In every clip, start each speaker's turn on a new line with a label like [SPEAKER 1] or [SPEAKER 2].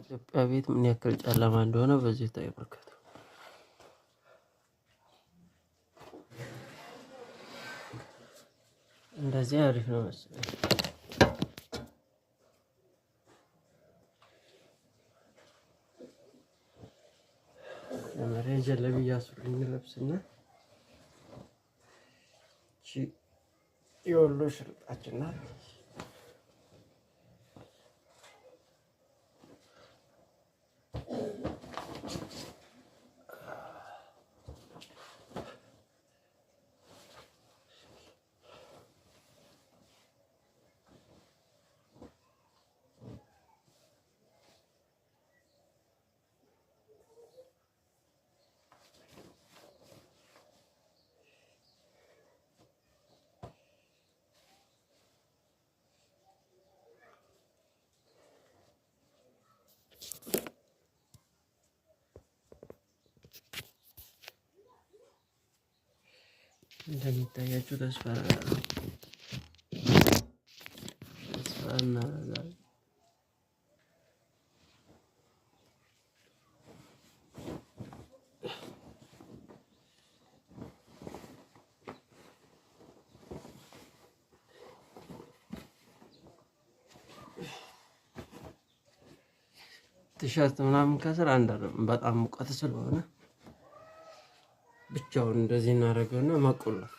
[SPEAKER 1] ኢትዮጵያ ቤት ምን ያክል ጨለማ እንደሆነ በዚህ ተመልከቱ። እንደዚህ አሪፍ ነው መሰለኝ። ለማንኛውም ጀለቢያ ሱሪ እንለብስና የወሎ ሽርጣችን ናት። እንደሚታያችሁ ተስፋ እናደርጋለን። ቲሸርት ምናምን ከስር አንደርም በጣም ሙቀት ስለሆነ ብቻውን እንደዚህ እናደርገውና መቆለፍ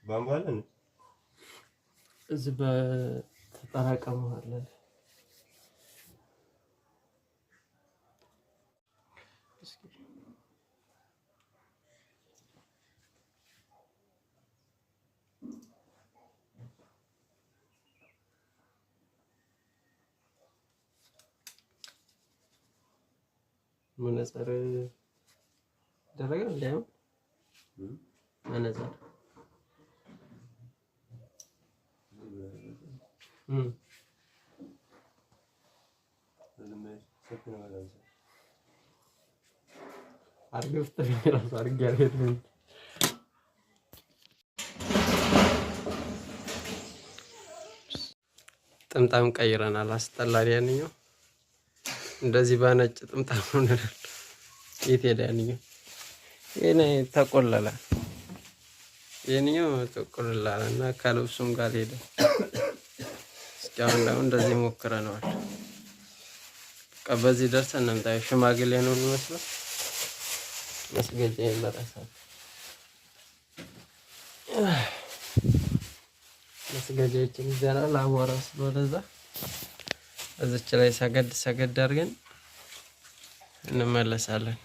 [SPEAKER 2] ባምባለን
[SPEAKER 1] እዚህ በተጠራቀመው አለ መነጽር ደረገ እንዳይሆን መነጽር አርገፍተኝ ራስ አርግ ያለኝ ጥምጣም ቀይረናል። አስጠላል። ያንኛው እንደዚህ ባነጭ ጥምጣም ነው። የት ሄደ ያንኛው? የኔ ተቆለለ። የኛው ተቆልላልና ከልብሱም ጋር ሄደ። እስኪ አሁን ደግሞ እንደዚህ ሞክረነዋል። በዚህ ደርሰን እንምጣ። ሽማግሌ ነው የሚመስለው። መስገጃ ይመጣሳል። መስገጃችን ይዘናል። አቧራ ስለወደዛ እዚች ላይ ሰገድ አድርገን እንመለሳለን።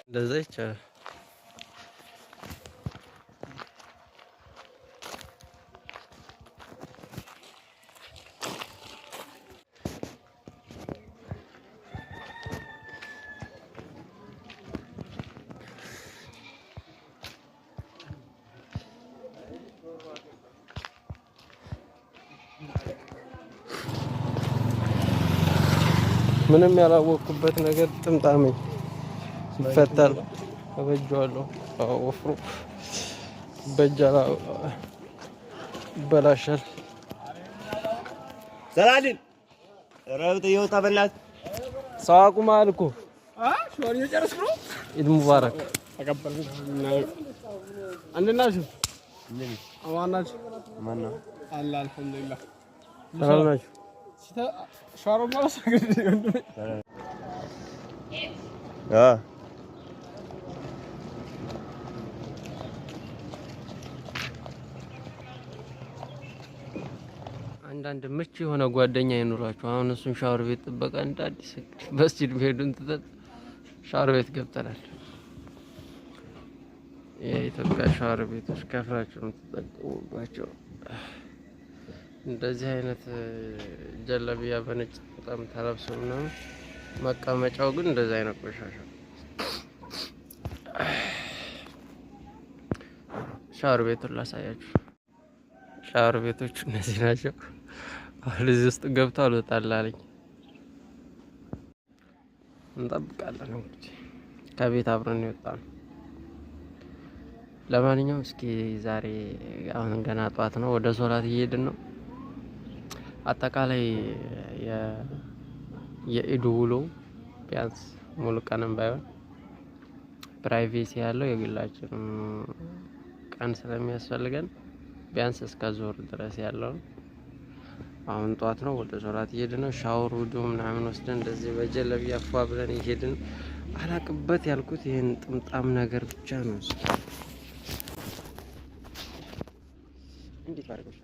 [SPEAKER 1] እንደዛ ይቻላል። ምንም ያላወቅኩበት ነገር ጥምጣሜ ይፈታል። አበጀዋለሁ። ወፍሩ በጃላ ይበላሻል።
[SPEAKER 2] ሰላልን ረብጥ ይወጣ በላት
[SPEAKER 1] ሰዋቁ ማልኩ
[SPEAKER 2] ሾሪ ጨርስ ብሎ
[SPEAKER 1] ኢድ ሙባረክ
[SPEAKER 2] ተቀበል አንደናሽ አማናች ማና አላ አልሐምዱሊላህ
[SPEAKER 1] ሰላም ናችሁ?
[SPEAKER 2] ሻሮ ማለት
[SPEAKER 1] አንዳንድ ምቹ የሆነ ጓደኛ ይኖራችሁ። አሁን እሱን ሻወር ቤት ጥበቃ እንደ አዲስ በስቲድ ሄዱን ትተን ሻወር ቤት ገብተናል። የኢትዮጵያ ሻወር ቤቶች ከፍራችሁ የምትጠቀሙባቸው እንደዚህ አይነት ጀለቢያ በነጭ በጣም ተለብሶ ነው። መቀመጫው ግን እንደዚህ አይነት ቆሻሻ። ሻወር ቤቱን ላሳያችሁ። ሻወር ቤቶች እነዚህ ናቸው። አሁን እዚህ ውስጥ ገብቶ አልወጣላለኝ። እንጠብቃለን እንግዲህ ከቤት አብረን ይወጣል። ለማንኛውም እስኪ ዛሬ አሁን ገና ጧት ነው፣ ወደ ሶላት እየሄድን ነው። አጠቃላይ የኢዱ ውሎ ቢያንስ ሙሉ ቀንም ባይሆን ፕራይቬሲ ያለው የግላችን ቀን ስለሚያስፈልገን ቢያንስ እስከ ዙህር ድረስ ያለውን አሁን ጧት ነው፣ ወደ ሶላት እየሄድን ነው። ሻወር ውዱ ምናምን ወስደን እንደዚህ በጀለቢያ ፏ ብለን እየሄድን አላቅበት ያልኩት ይሄን ጥምጣም ነገር ብቻ ነው። እንዴት አድርገሽ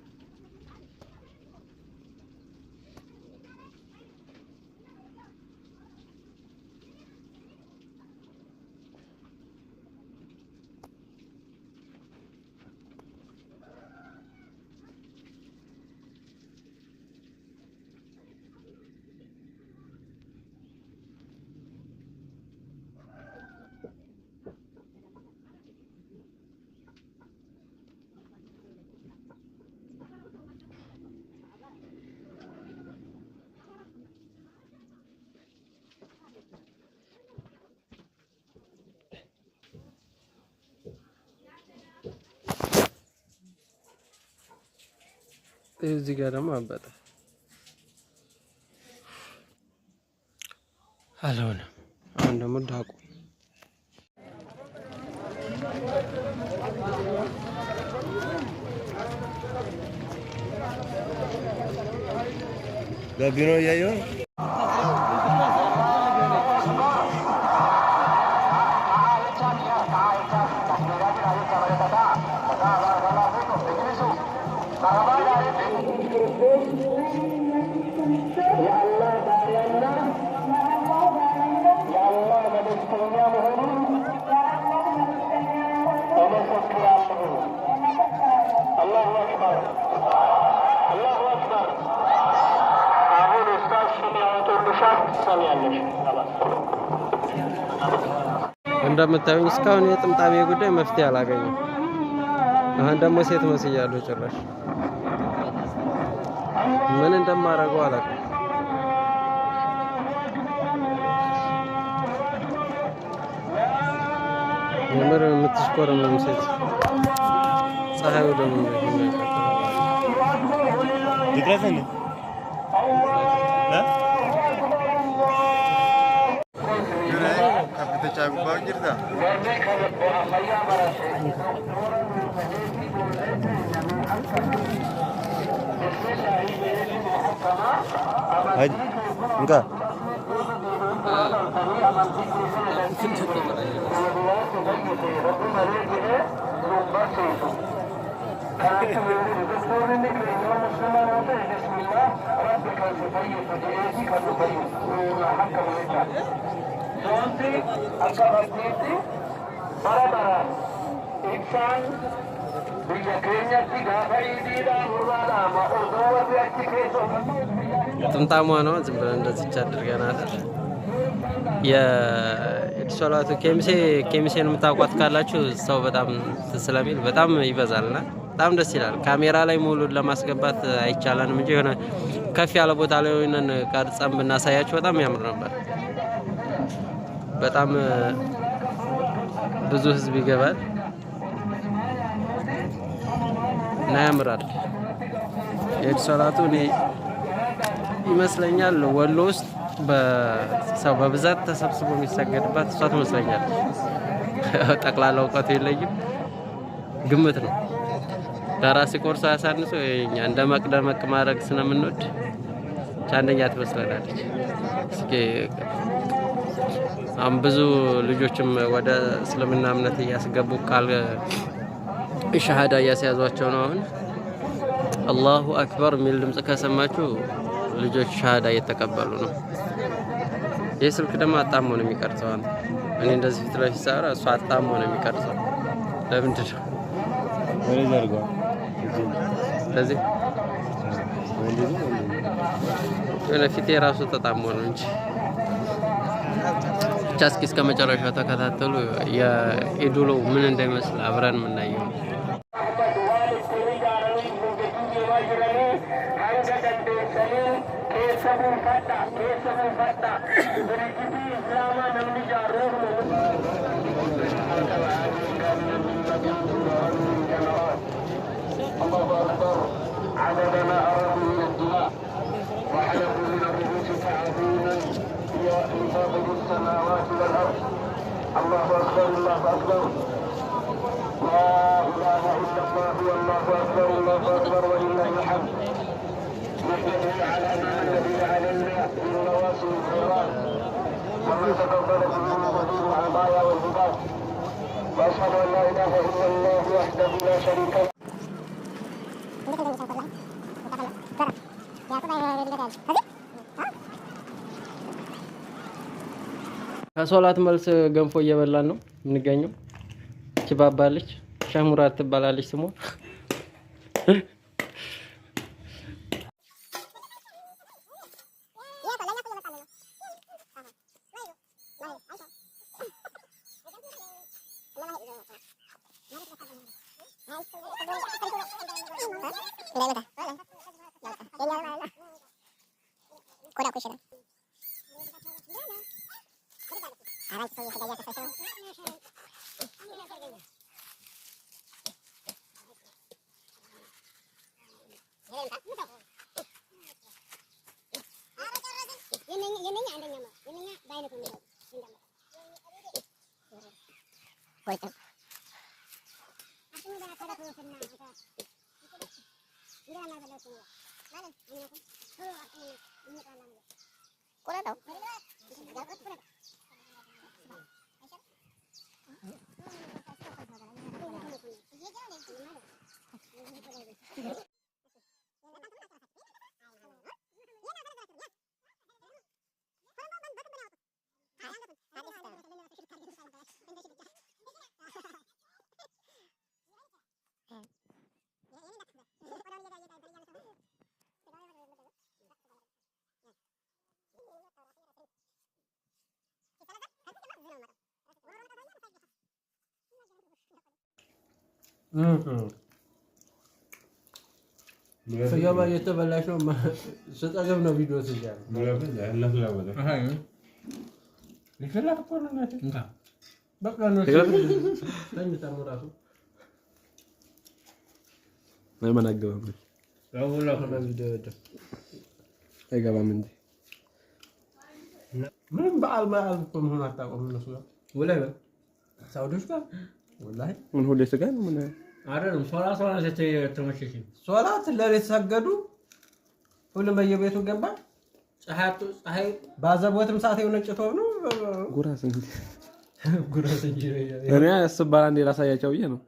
[SPEAKER 1] እዚህ ጋር ደግሞ አበጠ አልሆነም። አሁን ደግሞ ዳቁ
[SPEAKER 2] በቢሮ ያየው
[SPEAKER 1] እንደምታዩኝ እስካሁን የጥምጣሜ ጉዳይ መፍትሄ አላገኘም። አሁን ደግሞ ሴት መስያለሁ። ጭራሽ ምን እንደማደርገው አላውቅም። የምር የምትሽኮረመም ሴት ፀሐዩ ደግሞ
[SPEAKER 2] ይድረሰኝ gubbaa jirta. Haji, enggak.
[SPEAKER 1] ጥምጣሟ ነው ዝም ብለን እንደዚህ አድርገናል። የሶላቱ ኬሚሴን የምታውቋት ካላችሁ ሰው በጣም ስለሚል በጣም ይበዛልና በጣም ደስ ይላል። ካሜራ ላይ ሙሉን ለማስገባት አይቻለንም እንጂ የሆነ ከፍ ያለ ቦታ ላይ ሆነን ቀርጸን ብናሳያችሁ በጣም ያምር ነበር። በጣም ብዙ ህዝብ ይገባል እና ያምራል። የሶላቱ እኔ ይመስለኛል ወሎ ውስጥ በሰው በብዛት ተሰብስቦ የሚሰገድባት እሷ ትመስለኛለች። ጠቅላላ እውቀቱ የለኝም፣ ግምት ነው። ለራሴ ቆርሶ ያሳንሶ እኛ እንደ መቅደመቅ ማድረግ ስለምንወድ አንደኛ ትመስለናለች። እስኪ አሁን ብዙ ልጆችም ወደ እስልምና እምነት እያስገቡ ቃል ሸሃዳ እያስያዟቸው ነው። አሁን አላሁ አክበር የሚል ድምፅ ከሰማችሁ ልጆች ሸሃዳ እየተቀበሉ ነው። ይህ ስልክ ደግሞ አጣሞ ነው የሚቀርጸው። እኔ እንደዚህ ፊት ለፊት ሳወራ እሱ አጣሞ ነው የሚቀርጸው። ለምንድን ነው ስለዚህ ፊቴ ራሱ ተጣሞ ነው እንጂ ብቻ እስኪ እስከ መጨረሻው ተከታተሉ። የኢዱሎ ምን እንደሚመስል አብረን የምናየው
[SPEAKER 3] عدد ما أرادوا من الدماء وحلقوا من الرؤوس تعظيما لفاضل السماوات والأرض. الله أكبر الله أكبر لا إله إلا الله والله أكبر الله أكبر ولله الحمد. نحمده على ما الذي علينا من مواسم الخيرات وما تفضل به من غدير العطايا والهداية. وأشهد أن لا إله إلا الله وحده لا شريك له.
[SPEAKER 1] ከሶላት መልስ ገንፎ እየበላን ነው የምንገኘው። ችባባለች ሸሙራት ትባላለች ስሟ። ስገባ እየተበላሽ ነው። ስጠገብ ነው ቪዲዮ ትያለህ። ምንም በዓል እኮ መሆን አታውቅም እነሱ ጋር
[SPEAKER 4] ወላሂ ሳውዲዎች ጋር ወላሂ
[SPEAKER 5] ምን ሁሌ ስጋ ነው ምን
[SPEAKER 4] አይደለም ሶላት ተመሸሽ
[SPEAKER 6] ሶላት ለሌት ሰገዱ ሁሉም በየቤቱ ገባ
[SPEAKER 4] ፀሐይ
[SPEAKER 6] ባዘቦትም ሰዓት የሆነጭቶ ነው
[SPEAKER 5] ጉራስ እንጂ
[SPEAKER 6] ጉራስ እንጂ
[SPEAKER 5] እኔ አስባላ እንደ ላሳያቸው ብዬ ነው